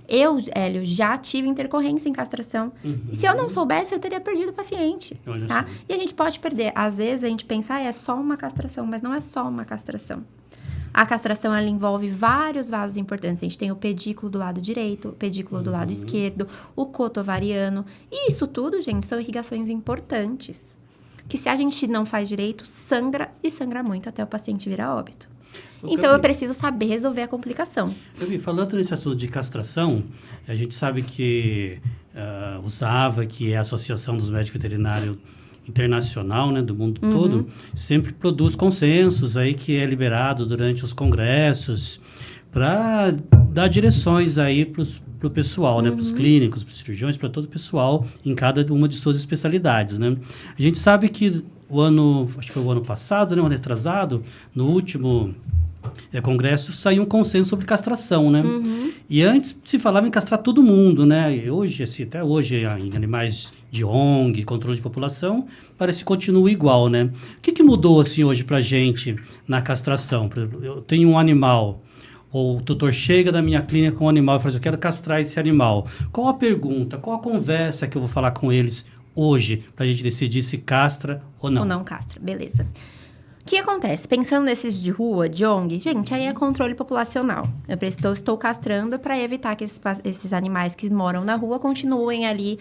Eu, Hélio, já tive intercorrência em castração. E se eu não soubesse, eu teria perdido o paciente, tá? E a gente pode perder. Às vezes, a gente pensa, é só uma castração, mas não é só uma castração. A castração, ela envolve vários vasos importantes. A gente tem o pedículo do lado direito, o pedículo do lado esquerdo, o coto ovariano. E isso tudo, gente, são irrigações importantes. Que se a gente não faz direito, sangra e sangra muito até o paciente virar óbito. Então, eu preciso saber resolver a complicação. Gabi, falando nesse assunto de castração, a gente sabe que USAVA, que é a Associação dos Médicos Veterinários Internacional, né, do mundo todo, sempre produz consensos aí que é liberado durante os congressos para dar direções aí para o pessoal, né, para os clínicos, para os cirurgiões, para todo o pessoal em cada uma de suas especialidades, né? A gente sabe que acho que foi o ano passado, né, o ano retrasado, no último congresso, saiu um consenso sobre castração, né? E antes se falava em castrar todo mundo, né? E hoje, assim, até hoje, em animais de ONG, controle de população, parece que continua igual, né? O que mudou, assim, hoje pra gente na castração? Por exemplo, eu tenho um animal, ou o tutor chega da minha clínica com um animal e fala assim, eu quero castrar esse animal. Qual a pergunta, qual a conversa que eu vou falar com eles hoje pra gente decidir se castra ou não? Ou não castra, beleza. O que acontece? Pensando nesses de rua, de ONG, gente, aí é controle populacional. Eu estou castrando para evitar que esses animais que moram na rua continuem ali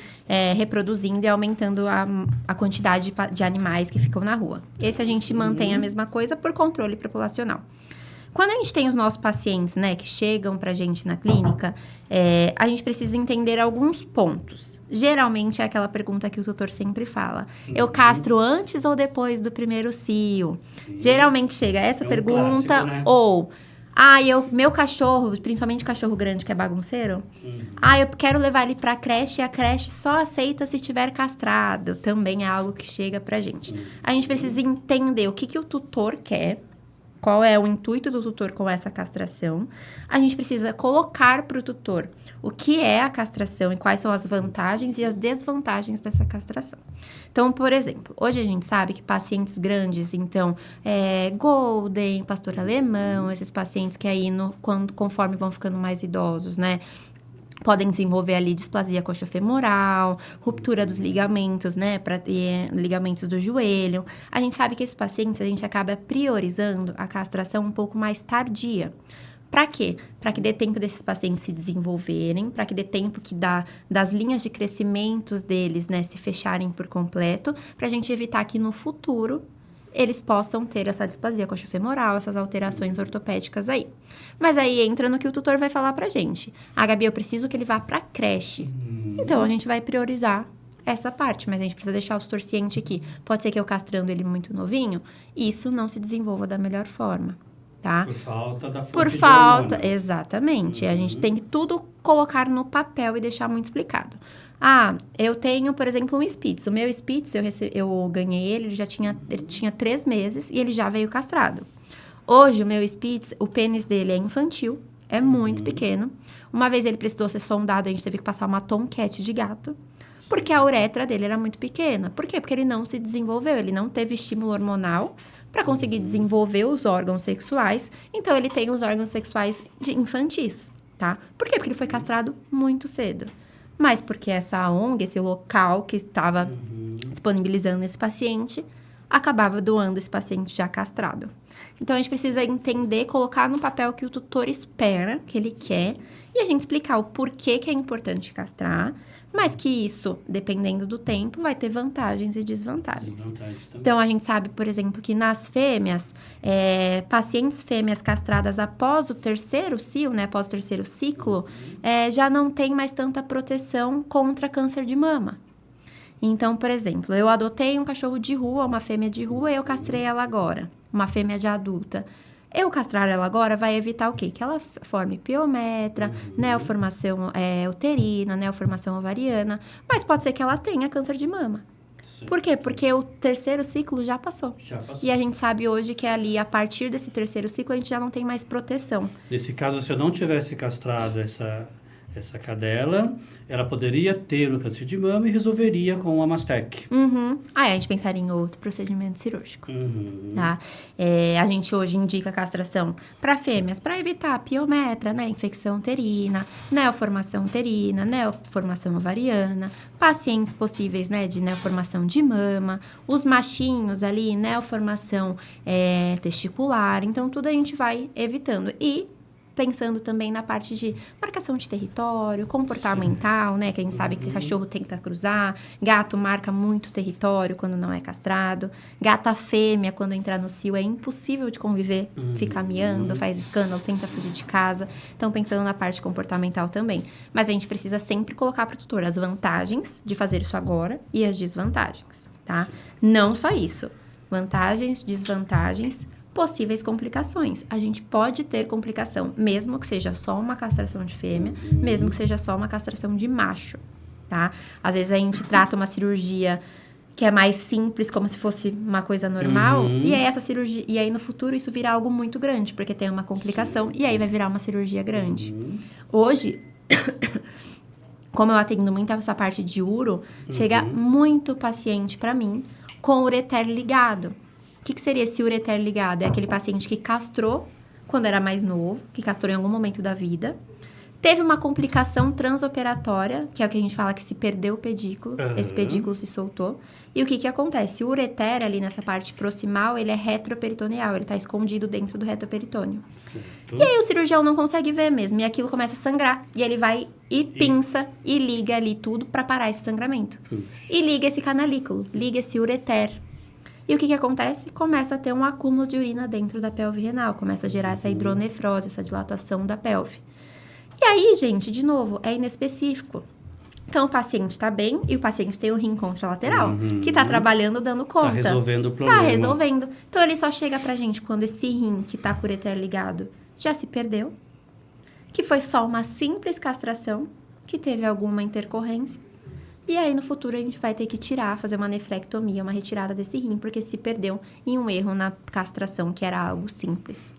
reproduzindo e aumentando a quantidade de animais que ficam na rua. Esse a gente mantém a mesma coisa por controle populacional. Quando a gente tem os nossos pacientes, né, que chegam pra gente na clínica, a gente precisa entender alguns pontos. Geralmente é aquela pergunta que o tutor sempre fala. Eu castro antes ou depois do primeiro cio? Geralmente chega essa pergunta, clássico, né? ou... meu cachorro, principalmente cachorro grande que é bagunceiro, eu quero levar ele pra creche e a creche só aceita se tiver castrado. Também é algo que chega pra gente. A gente precisa entender o que o tutor quer, qual é o intuito do tutor com essa castração. A gente precisa colocar para o tutor o que é a castração e quais são as vantagens e as desvantagens dessa castração. Então, por exemplo, hoje a gente sabe que pacientes grandes, então, Golden, pastor alemão, esses pacientes que aí, conforme vão ficando mais idosos, né, podem desenvolver ali displasia coxofemoral, ruptura dos ligamentos, né, ligamentos do joelho. A gente sabe que esses pacientes, a gente acaba priorizando a castração um pouco mais tardia. Para quê? Para que dê tempo desses pacientes se desenvolverem, para que dê tempo das linhas de crescimento deles, né, se fecharem por completo, para a gente evitar que no futuro eles possam ter essa displasia coxofemoral, essas alterações ortopédicas aí. Mas aí entra no que o tutor vai falar pra gente. Gabi, eu preciso que ele vá pra creche. Então, a gente vai priorizar essa parte, mas a gente precisa deixar o tutor ciente que pode ser que eu castrando ele muito novinho, isso não se desenvolva da melhor forma, tá? Por falta da fonte Por de falta, hormônio. exatamente. A gente tem que tudo colocar no papel e deixar muito explicado. Eu tenho, por exemplo, um Spitz. O meu Spitz, eu ganhei ele tinha 3 meses e ele já veio castrado. Hoje, o meu Spitz, o pênis dele é infantil, é muito pequeno. Uma vez ele precisou ser sondado, a gente teve que passar uma tomquete de gato, porque a uretra dele era muito pequena. Por quê? Porque ele não se desenvolveu, ele não teve estímulo hormonal para conseguir desenvolver os órgãos sexuais. Então, ele tem os órgãos sexuais infantis, tá? Por quê? Porque ele foi castrado muito cedo. Mas porque essa ONG, esse local que estava disponibilizando esse paciente, acabava doando esse paciente já castrado. Então, a gente precisa entender, colocar no papel o que o tutor espera, que ele quer, e a gente explicar o porquê que é importante castrar, mas que isso, dependendo do tempo, vai ter vantagens e desvantagens. Então, a gente sabe, por exemplo, que nas fêmeas, pacientes fêmeas castradas após o terceiro cio, né, após o terceiro ciclo, já não tem mais tanta proteção contra câncer de mama. Então, por exemplo, eu adotei um cachorro de rua, uma fêmea de rua, e eu castrei ela agora, uma fêmea de adulta. Eu castrar ela agora vai evitar o quê? Que ela forme piometra, neoformação uterina, neoformação ovariana, mas pode ser que ela tenha câncer de mama. Sim. Por quê? Porque o terceiro ciclo já passou. E a gente sabe hoje que ali, a partir desse terceiro ciclo, a gente já não tem mais proteção. Nesse caso, se eu não tivesse castrado essa cadela, ela poderia ter o câncer de mama e resolveria com a Mastec. Aí a gente pensaria em outro procedimento cirúrgico. Uhum. Tá? A gente hoje indica castração para fêmeas para evitar piometra, né? Infecção uterina, neoformação uterina, neoformação ovariana, pacientes possíveis, né? De neoformação de mama, os machinhos ali, neoformação testicular. Então, tudo a gente vai evitando. E pensando também na parte de marcação de território, comportamental, né? Que a gente sabe que cachorro tenta cruzar, gato marca muito território quando não é castrado, gata fêmea, quando entrar no cio, é impossível de conviver, fica miando, faz escândalo, tenta fugir de casa. Então, pensando na parte comportamental também. Mas a gente precisa sempre colocar para o tutor as vantagens de fazer isso agora e as desvantagens, tá? Não só isso. Vantagens, desvantagens, possíveis complicações. A gente pode ter complicação, mesmo que seja só uma castração de fêmea, mesmo que seja só uma castração de macho, tá? Às vezes a gente trata uma cirurgia que é mais simples, como se fosse uma coisa normal, e aí essa cirurgia, e aí no futuro isso vira algo muito grande, porque tem uma complicação, e aí vai virar uma cirurgia grande. Hoje, como eu atendo muito essa parte de uro, chega muito paciente para mim com ureter ligado. O que seria esse ureter ligado? É aquele paciente que castrou quando era mais novo, que castrou em algum momento da vida, teve uma complicação transoperatória, que é o que a gente fala que se perdeu o pedículo, esse pedículo se soltou. E o que acontece? O ureter ali nessa parte proximal, ele é retroperitoneal, ele está escondido dentro do retoperitônio. Certo. E aí o cirurgião não consegue ver mesmo, e aquilo começa a sangrar. E ele vai e pinça e liga ali tudo para parar esse sangramento. E liga esse canalículo, liga esse ureter. E o que acontece? Começa a ter um acúmulo de urina dentro da pelve renal, começa a gerar essa hidronefrose, essa dilatação da pelve. E aí, gente, de novo, é inespecífico. Então, o paciente está bem e o paciente tem um rim contralateral, que está trabalhando, dando conta. Está resolvendo o problema. Está resolvendo. Então, ele só chega pra gente quando esse rim que está com o ureter ligado já se perdeu, que foi só uma simples castração, que teve alguma intercorrência. E aí, no futuro, a gente vai ter que tirar, fazer uma nefrectomia, uma retirada desse rim, porque se perdeu em um erro na castração, que era algo simples.